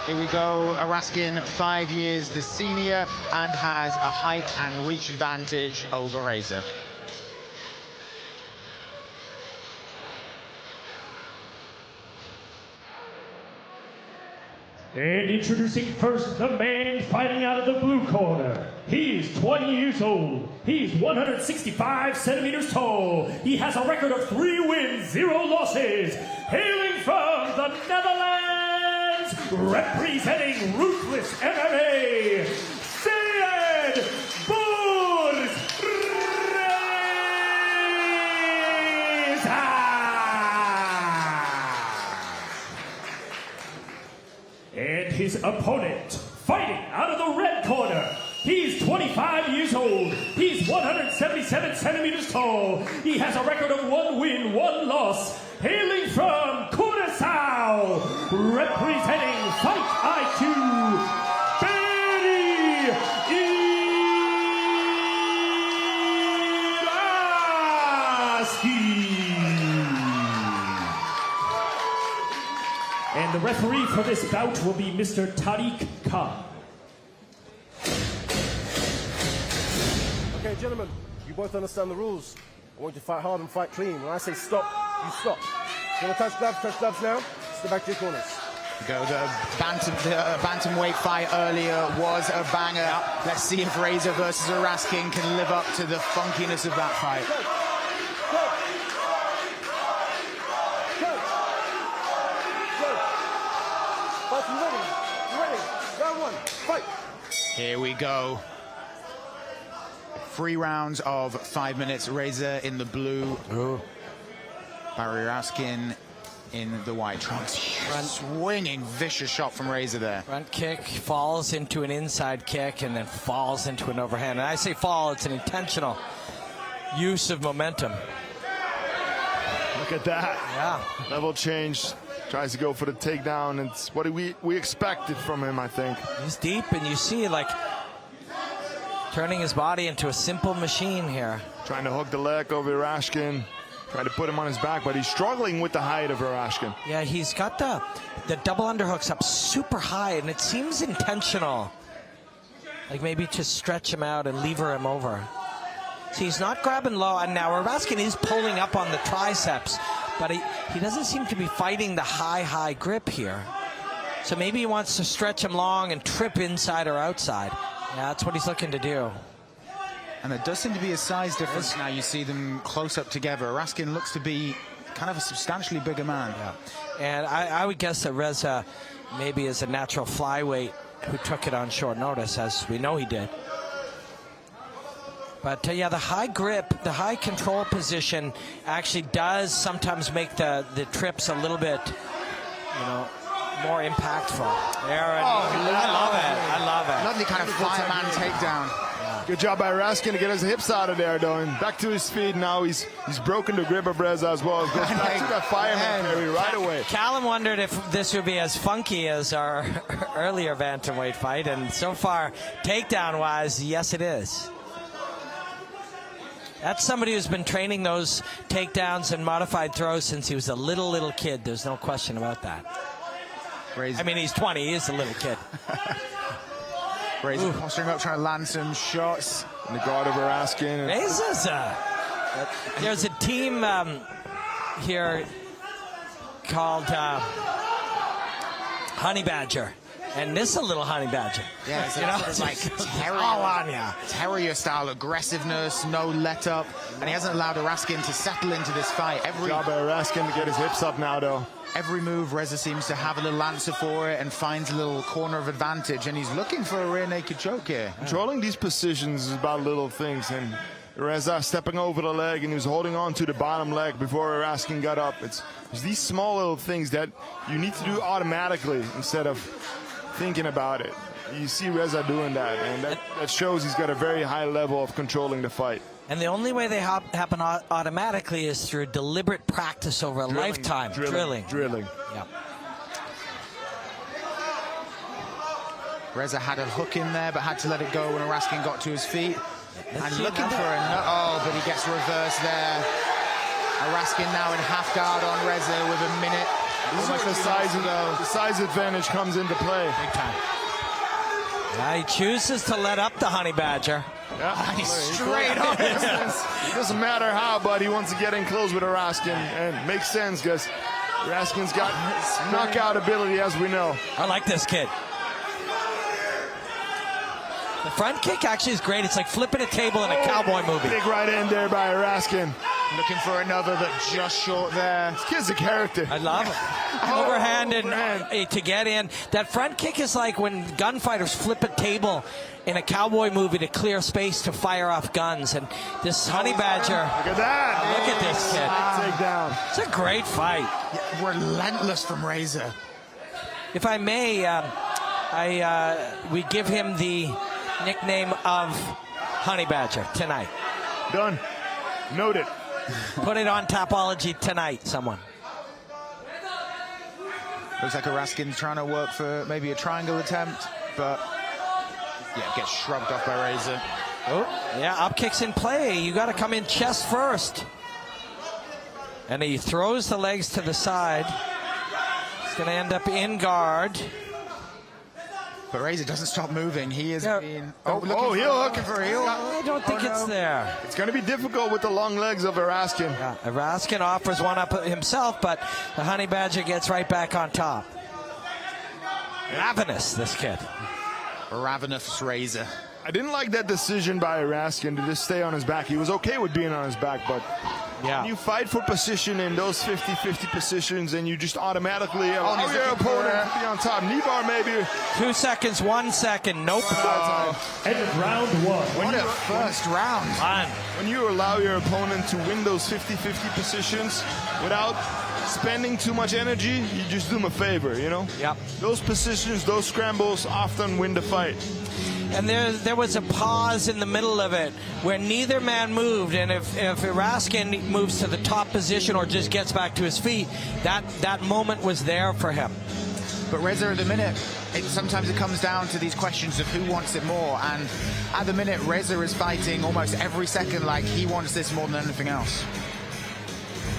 Here we go, Irausquin, 5 years the senior, and has a height and reach advantage over Reza. And introducing first, the man fighting out of the blue corner. He's 20 years old. He's 165 centimeters tall. He has a record of 3 wins, 0 losses. Hailing from the Netherlands, representing ruthless MMA, SEYED REZA. And his opponent, fighting out of the red corner. He's 25 years old. He's 177 centimeters tall. He has a record of 1 win, 1 loss. Hailing from Curaçao, representing Fight IQ, Irausquin. And the referee for this bout will be Mr. Tariq Khan. Okay, gentlemen, you both understand the rules. I want you to fight hard and fight clean. When I say stop, you stop. You want to touch gloves now? Step back to your corners. Go, the bantamweight fight earlier was a banger. Let's see if Reza versus Irausquin can live up to the funkiness of that fight. Here we go. 3 rounds of 5 minutes. Reza in the blue. Barry Irausquin in the white trunks. Swinging vicious shot from Reza there. Front kick falls into an inside kick and then falls into an overhand. And I say fall, it's an intentional use of momentum. Look at that. Yeah. Level change. Tries to go for the takedown. It's what we expected from him, I think. He's deep, and you see, like, turning his body into a simple machine here. Trying to hook the leg over Irausquin. Trying to put him on his back, but he's struggling with the height of Irausquin. Yeah, he's got the double underhooks up super high, and it seems intentional. Like maybe to stretch him out and lever him over. See, he's not grabbing low, and now Irausquin is pulling up on the triceps, but he doesn't seem to be fighting the high grip here. So maybe he wants to stretch him long and trip inside or outside. Yeah, that's what he's looking to do. And there does seem to be a size difference now. You see them close up together. Irausquin looks to be kind of a substantially bigger man. Yeah. And I would guess that Reza maybe is a natural flyweight who took it on short notice, as we know he did. But yeah, the high grip, the high control position actually does sometimes make the trips a little bit, you know, more impactful. There, I love it. I love it. Lovely kind of fireman takedown. Yeah. Good job by Irausquin to get his hips out of there, though, and back to his feet now. He's broken the grip of Reza as well. Goes back to that fireman carry right away. Callum wondered if this would be as funky as our earlier bantamweight fight, and so far, takedown-wise, yes, it is. That's somebody who's been training those takedowns and modified throws since he was a little kid. There's no question about that. Reza. I mean, he's 20. He is a little kid. Reza posturing up, trying to land some shots. In the guard of Irausquin. Reza's there's a team here called Honey Badger. And this is a little honey badger. Yeah, it's sort of like terrier style aggressiveness, no let up, and he hasn't allowed Irausquin to settle into this fight. Good job by Irausquin to get his hips up now, though. Every move, Reza seems to have a little answer for it and finds a little corner of advantage, and he's looking for a rear naked choke here. Controlling these positions is about little things, and Reza stepping over the leg, and he was holding on to the bottom leg before Irausquin got up. It's these small little things that you need to do automatically instead of thinking about it. You see Reza doing that, and that shows he's got a very high level of controlling the fight. And the only way they happen automatically is through deliberate practice over a lifetime. Drilling. Yeah. Reza had a hook in there, but had to let it go when Irausquin got to his feet. And looking for a but he gets reversed there. Irausquin now in half guard on Reza with 1 minute This is where the size advantage comes into play. Big time. Yeah, he chooses to let up the Honey Badger. Yeah, He's straight on his It doesn't matter how, but he wants to get in close with Irausquin, and makes sense because Irausquin's got knockout ability, as we know. I like this kid. The front kick actually is great. It's like flipping a table in a cowboy movie. Big right end there by Irausquin. Looking for another, but just short there. This kid's a character. I love it. Overhand and to get in. That front kick is like when gunfighters flip a table in a cowboy movie to clear space to fire off guns. And this Honey Badger. Look at that. Look at this kid. Takedown. It's a great fight. Yeah, relentless from Reza. If I may, we give him the nickname of Honey Badger tonight. Done. Noted. Put it on Topology tonight, someone. Looks like Irausquin's trying to work for maybe a triangle attempt, but yeah, gets shrugged off by Reza. Oh, yeah, up kicks in play. You got to come in chest first. And he throws the legs to the side. He's going to end up in guard. But Reza doesn't stop moving. He is being... heel hook. Looking for a heel. I don't think it's there. It's going to be difficult with the long legs of Irausquin. Yeah, Irausquin offers one up himself, but the Honey Badger gets right back on top. Ravenous, this kid. Ravenous Reza. I didn't like that decision by Irausquin to just stay on his back. He was okay with being on his back, but yeah, when you fight for position in those 50-50 positions and you just automatically allow your opponent to be on top. Knee bar maybe. 2 seconds, 1 second. Nope. End of round one. What a first round. Fun. When you allow your opponent to win those 50-50 positions without spending too much energy, you just do them a favor, you know? Yep. Those positions, those scrambles often win the fight. And there was a pause in the middle of it where neither man moved, and if Irausquin moves to the top position or just gets back to his feet, that moment was there for him. But Reza, at the minute, sometimes it comes down to these questions of who wants it more, and at the minute, Reza is fighting almost every second like he wants this more than anything else.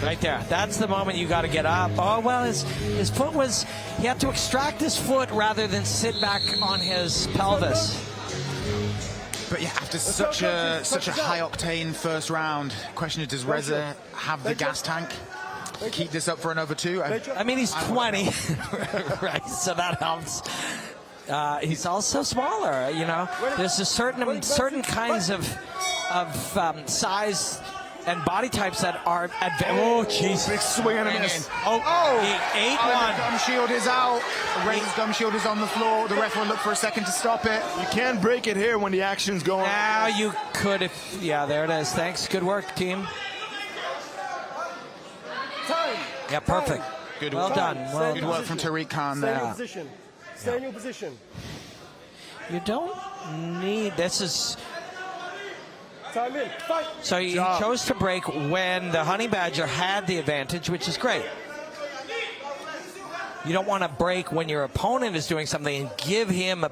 Right there. That's the moment you got to get up. Oh, well, his foot was... He had to extract his foot rather than sit back on his pelvis. But yeah, after such a high-octane first round, question is, does Reza have the gas tank? Keep this up for another two? I mean, he's 20, right? So that helps. He's also smaller, you know. There's a certain kinds of size and body types that are advanced. Oh, jeez. Big swing and a miss. He ate one. The gum shield is out. Reza's gum shield is on the floor. The ref will look for a second to stop it. You can't break it here when the action's going. Now you could if... Yeah, there it is. Thanks. Good work, team. Yeah, perfect. Good well work. Done. Well Good done. work from Tariq Khan Stay in there. your position. Stay in your position. You don't need... This is... Time in. Fight. So he chose to break when the Honey Badger had the advantage, which is great. You don't want to break when your opponent is doing something and give him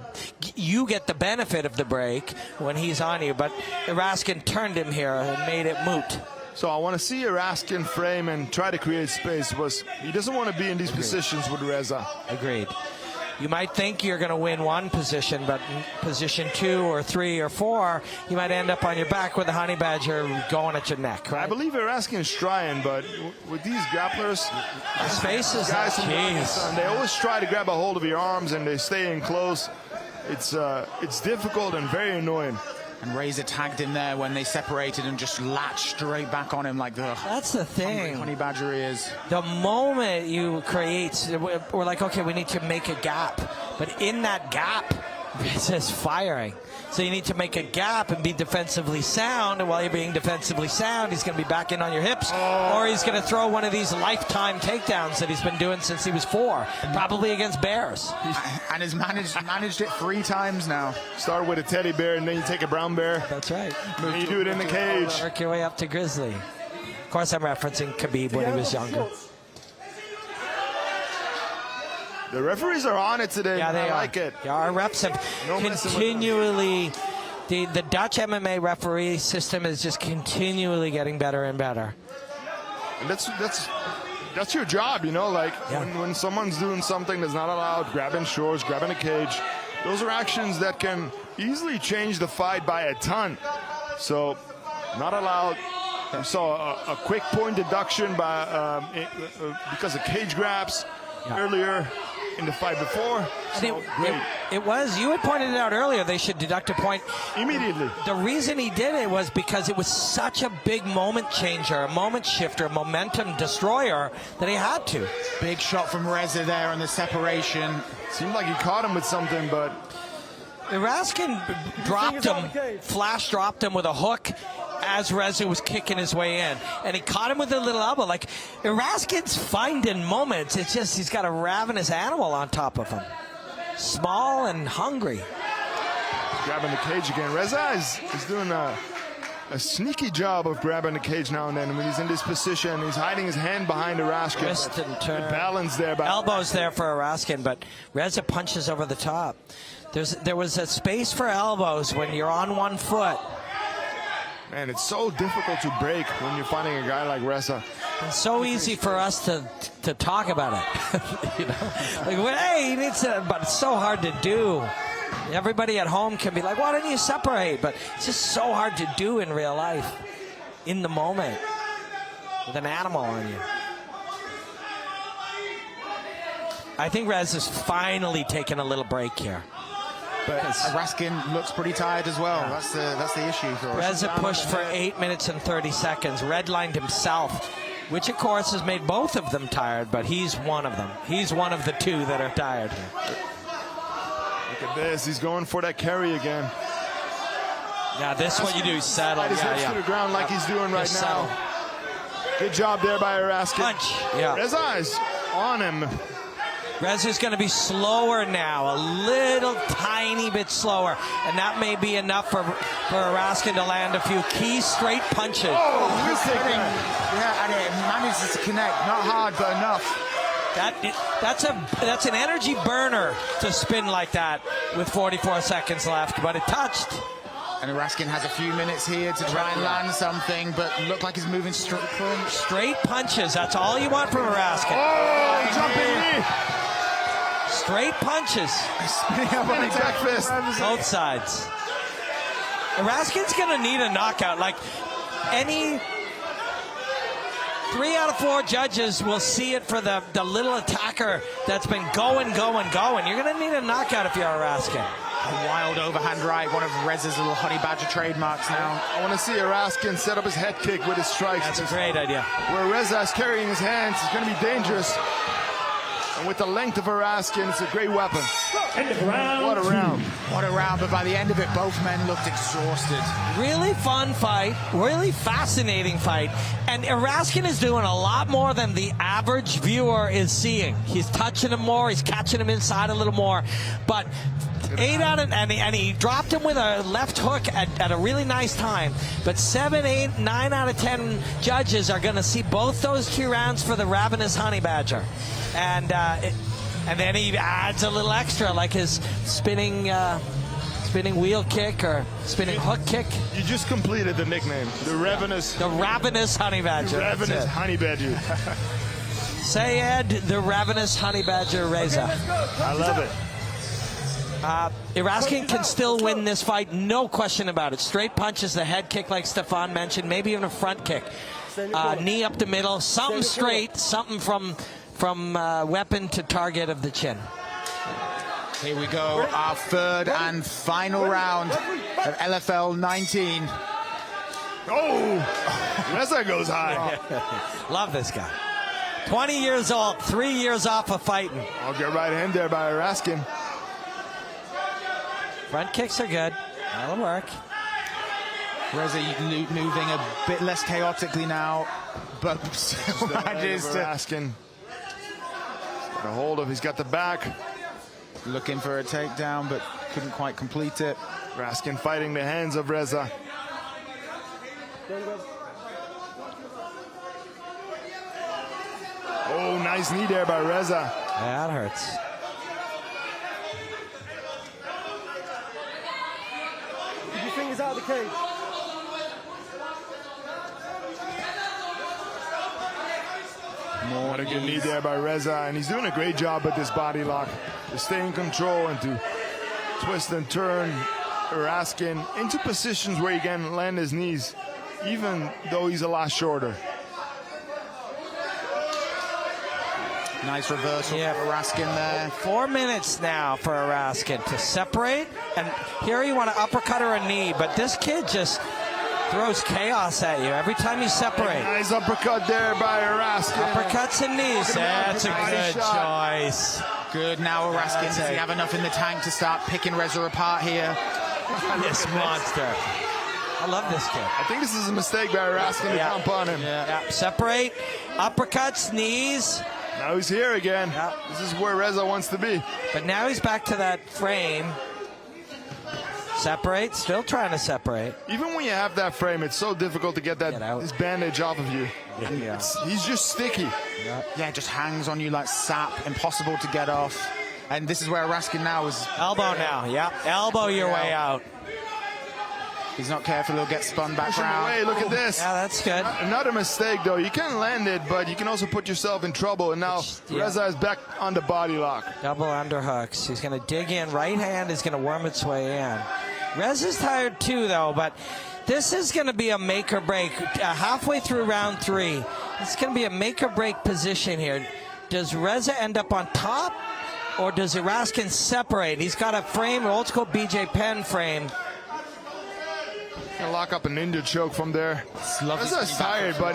you get the benefit of the break when he's on you. But Irausquin turned him here and made it moot. So I want to see Irausquin frame and try to create space. He doesn't want to be in these positions with Reza. Agreed. You might think you're going to win one position, but in position 2 or 3 or 4, you might end up on your back with the Honey Badger going at your neck, right? I believe Irausquin's trying, but with these grapplers, his face is... guys Jeez. they always try to grab a hold of your arms and they stay in close. It's difficult and very annoying. And Reza tagged him there when they separated and just latched straight back on him like the That's the thing. Honey Badger he is. The moment you create, we're like, okay, we need to make a gap. But in that gap, Reza's firing. So you need to make a gap and be defensively sound. And while you're being defensively sound, he's going to be back in on your hips. Or he's going to throw one of these lifetime takedowns that he's been doing since he was 4. Probably against bears. And has managed it 3 times now. Start with a teddy bear and then you take a brown bear. That's right. And you do it in the cage. Work your way up to grizzly. Of course, I'm referencing Khabib when he was younger. The referees are on it today. Yeah, they I like it. Yeah, our reps have continually... The Dutch MMA referee system is just continually getting better and better. And that's that's your job, you know, like when someone's doing something that's not allowed, grabbing shorts, grabbing a cage, those are actions that can easily change the fight by a ton. So, not allowed. We saw a quick point deduction by because of cage grabs earlier in the fight before. So, it was, you had pointed it out earlier, they should deduct a point immediately. The reason he did it was because it was such a big moment changer, a moment shifter, a momentum destroyer that he had to. Big shot from Reza there on the separation. Seemed like he caught him with something, but Irausquin dropped him, flash dropped him with a hook as Reza was kicking his way in. And he caught him with a little elbow. Like, Irausquin's finding moments. It's just he's got a ravenous animal on top of him. Small and hungry. Grabbing the cage again. Reza is doing a sneaky job of grabbing the cage now and then. When he's in this position, he's hiding his hand behind Irausquin. Twist and turn. The balance there. Elbows there for Irausquin, but Reza punches over the top. There was a space for elbows when you're on one foot. Man, it's so difficult to break when you're fighting a guy like Reza. It's so easy for us to talk about it. You know, like, well, hey, he needs to, but it's so hard to do. Everybody at home can be like, why don't you separate? But it's just so hard to do in real life, in the moment, with an animal on you. I think Rez is finally taking a little break here. But Irausquin looks pretty tired as well. Yeah. That's the issue for us. Reza pushed for 8 minutes and 30 seconds. Redlined himself, which of course has made both of them tired, but he's one of them. He's one of the two that are tired here. Look at this. He's going for that carry again. Yeah, this is what you do. Settle. His hips to the ground like he's doing right now. Good job there by Irausquin. Punch. Yeah. Reza is on him. Reza's going to be slower now, a little tiny bit slower, and that may be enough for Irausquin to land a few key straight punches. Yeah, and it manages to connect, not hard, but enough. That's an energy burner to spin like that with 44 seconds left, but it touched. And Irausquin has a few minutes here to try and land something, but look like he's moving straight punches. That's all you want from Irausquin. Oh, jumping knee. Straight punches. Spinning up on the back fist. Both sides. Irausquin's going to need a knockout. Like any 3 out of 4 judges will see it for the little attacker that's been going. You're going to need a knockout if you're Irausquin. A wild overhand right, one of Reza's little honey badger trademarks now. I want to see Irausquin set up his head kick with his strikes. That's a great idea. Where Reza is carrying his hands, it's going to be dangerous. And with the length of Irausquin, it's a great weapon. What a round. What a round, but by the end of it, both men looked exhausted. Really fun fight, really fascinating fight. And Irausquin is doing a lot more than the average viewer is seeing. He's touching him more, he's catching him inside a little more. But 8 out of, and he dropped him with a left hook at a really nice time. But 7, 8, 9 out of 10 judges are going to see both those 2 rounds for the ravenous honey badger. And then he adds a little extra, like his spinning wheel kick or spinning hook kick. You just completed the nickname, the ravenous honey badger. The ravenous honey badger. Sayed the ravenous honey badger Reza. I love it. Irausquin can still win this fight, no question about it. Straight punches, the head kick like Stefan mentioned, maybe even a front kick. Knee up the middle, something straight, something from weapon to target of the chin. Here we go, our third and final round of LFL19. Oh, Reza goes high. Love this guy. 20 years old, 3 years off of fighting. I'll get right in there by Irausquin. Front kicks are good. That'll work. Reza moving a bit less chaotically now, but still manages to... Irausquin. Got a hold of, he's got the back. Looking for a takedown, but couldn't quite complete it. Irausquin fighting the hands of Reza. Oh, nice knee there by Reza. Yeah, that hurts. Keep your fingers out of the cage. What a good knee there by Reza, and he's doing a great job with this body lock to stay in control and to twist and turn Irausquin into positions where he can land his knees, even though he's a lot shorter. Nice reversal for Irausquin there. 4 minutes now for Irausquin to separate. And here you want to uppercut or a knee, but this kid just throws chaos at you every time you separate. Nice uppercut there by Irausquin. Uppercuts and knees. That's a good choice. Good. Now Irausquin, does he have enough in the tank to start picking Reza apart here? This monster. I love this kid. I think this is a mistake by Irausquin to jump on him. Yeah. Separate, uppercuts, knees. Now he's here again. This is where Reza wants to be. But now he's back to that frame. Separate, still trying to separate. Even when you have that frame, it's so difficult to get this bandage off of you. He's just sticky. Yeah, just hangs on you like sap, impossible to get off. And this is where Irausquin now is. Elbow now, elbow your way out. He's not careful, he'll get spun back Push him round. away, look at this. Yeah, that's good. Another mistake, though. You can land it, but you can also put yourself in trouble. And now Reza is back on the body lock. Double underhooks. He's going to dig in. Right hand is going to worm its way in. Reza's tired too, though, but this is going to be a make or break. Halfway through round 3, it's going to be a make or break position here. Does Reza end up on top, or does Irausquin separate? He's got a frame, an old school BJ Penn frame. Gonna lock up a ninja choke from there. Reza's tired, but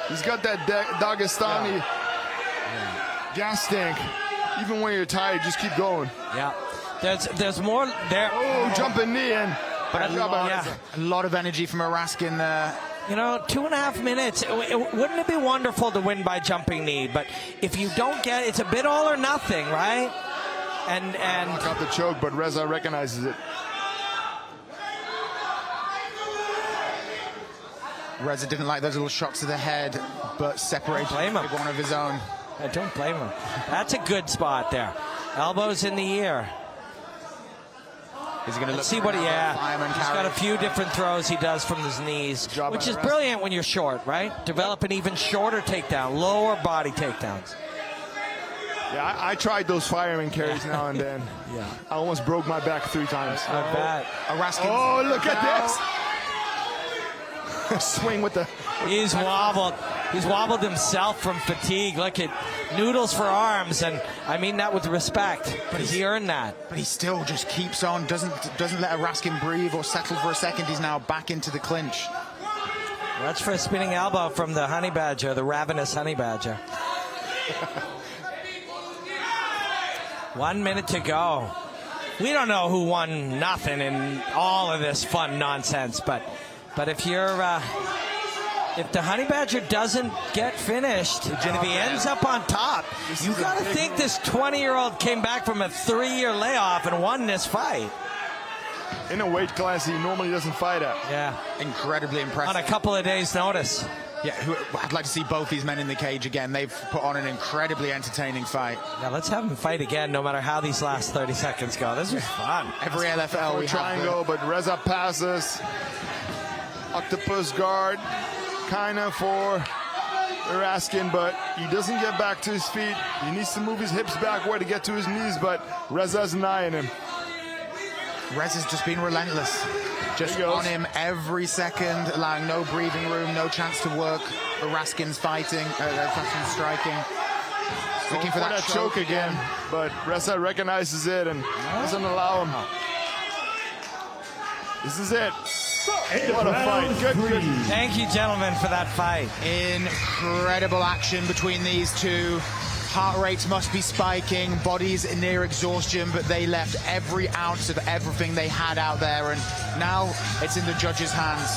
he's got that Dagestani gas tank. Even when you're tired, just keep going. Yeah. There's more there. Oh, jumping knee in. But a lot of energy from Irausquin there. You know, 2.5 minutes. Wouldn't it be wonderful to win by jumping knee? But if you don't get it, it's a bit all or nothing, right? And lock up the choke, but Reza recognizes it. Reza didn't like those little shots to the head, but separated one of his own. I don't blame him. That's a good spot there. Elbows in the ear. Is he going to see what he's got a few different throws he does from his knees, which is brilliant when you're short, right? Develop an even shorter takedown, lower body takedowns. Yeah, I tried those fireman carries now and then. I almost broke my back 3 times. I bet. Oh, look at this! Swing with the... He's wobbled. He's wobbled himself from fatigue. Look at noodles for arms, and I mean that with respect. But he earned that. But he still just keeps on, doesn't let Irausquin breathe or settle for a second. He's now back into the clinch. That's for a spinning elbow from the honey badger, the ravenous honey badger. 1 minute to go. We don't know who won nothing in all of this fun nonsense, but if you're if the honey badger doesn't get finished and if he ends up on top, you got to think this 20-year-old came back from a 3-year layoff and won this fight. In a weight class he normally doesn't fight at. Yeah, incredibly impressive. On a couple of days' notice. Yeah, I'd like to see both these men in the cage again. They've put on an incredibly entertaining fight. Yeah, let's have them fight again, no matter how these last 30 seconds go. This was fun. Every LFL we triangle, but Reza passes. Octopus guard, kind of for Irausquin, but he doesn't get back to his feet. He needs to move his hips backward to get to his knees, but Reza's eyeing him. Reza's just been relentless. Just on him every second, allowing no breathing room, no chance to work. Irausquin's fighting, striking. Looking for that choke again. But Reza recognizes it and doesn't allow him. This is it. What a fight. Good. Thank you, gentlemen, for that fight. Incredible action between these two. Heart rates must be spiking, bodies near exhaustion, but they left every ounce of everything they had out there, and now it's in the judges' hands.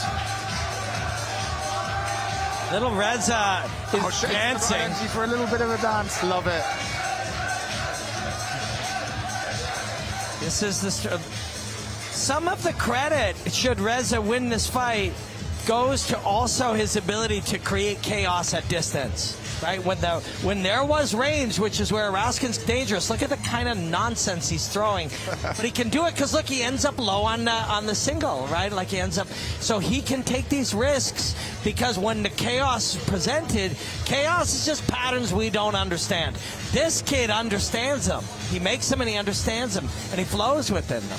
Little Reza is dancing. For a little bit of a dance. Love it. This is the... Some of the credit, should Reza win this fight, goes to also his ability to create chaos at distance. right? When there was range, which is where Irausquin's dangerous. Look at the kind of nonsense he's throwing, but he can do it because look, he ends up low on the single, right? Like he ends up, so he can take these risks because when the chaos is presented, chaos is just patterns we don't understand. This kid understands them. He makes them and he understands them, and he flows within them.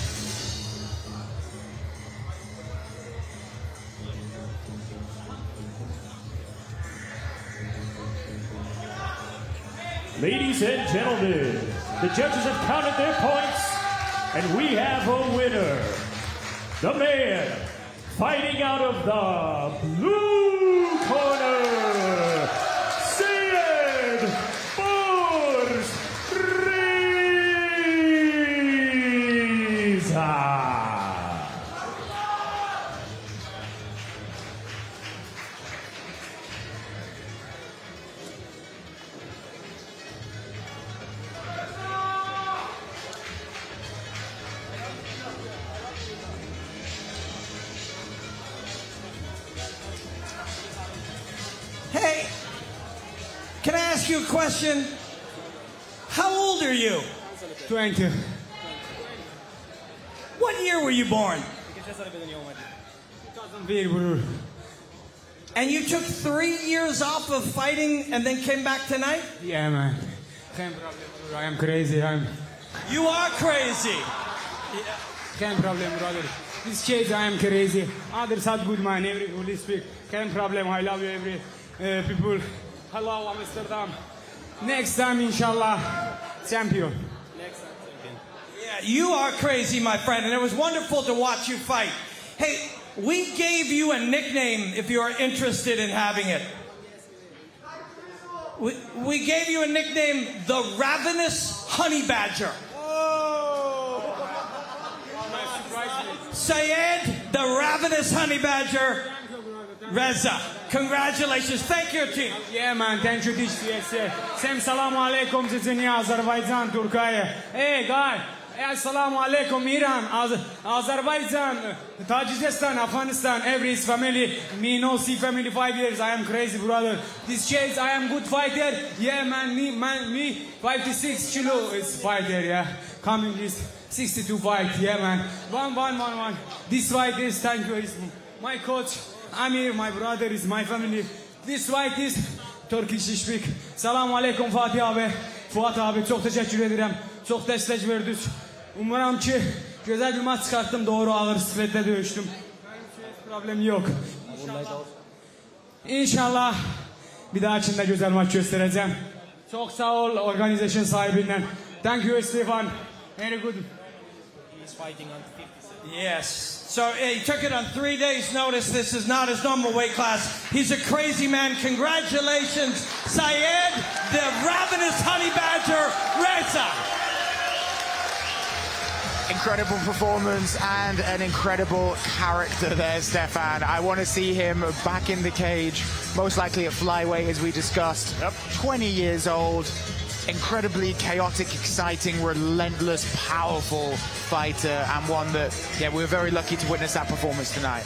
Ladies and gentlemen, the judges have counted their points, and we have a winner. The man fighting out of the blue corner, SEYED REZA. Hey, can I ask you a question? How old are you? 20. What year were you born? 2001, bror. And you took 3 years off of fighting and then came back tonight? Yeah, man. Can't problem, brother. I am crazy. You are crazy. Can't problem, brother. This case, I am crazy. Others are good, man. Everybody speak. Can't problem. I love you, every people. Hello, Amsterdam. Next time, inshallah, champion. Yeah, you are crazy, my friend, and it was wonderful to watch you fight. Hey, we gave you a nickname if you are interested in having it. We gave you a nickname, the Ravenous Honey Badger. SEYED, the Ravenous Honey Badger, Reza. Congratulations. Thank you, team. Yeah, man. Thank you, this yes. Sem salamu alaikum, Zizini, Azerbaijan, Turkey. Hey, guy. Hey, assalamu alaikum, Iran, Azerbaijan, Tajikistan, Afghanistan, every family. Me no see family 5 years. I am crazy, brother. This chase, I am good fighter. Yeah, man. Me 56 kilo is fighter. Yeah, coming this 62 fight. Yeah, man. One. This fight is thank you. Is my coach Amir, my brother is my family. This fight is Turkish speak. Salamu alaikum Fatih abi. Fuat abi çok teşekkür ederim. Çok destek verdiniz. Umarım ki güzel bir maç çıkarttım. Doğru ağır spretle dövüştüm. Problem yok. İnşallah bir daha içinde güzel maç göstereceğim. Çok sağ ol organizasyon sahibinden. Thank you Stefan. Very good. He's fighting on 57. Yes. So he took it on 3 days' notice. This is not his normal weight class. He's a crazy man. Congratulations, SEYED, the Ravenous Honey Badger, Reza. Incredible performance and an incredible character there, Stefan. I want to see him back in the cage, most likely at flyweight, as we discussed. Yep. 20 years old, incredibly chaotic, exciting, relentless, powerful fighter, and one that, yeah, we were very lucky to witness that performance tonight.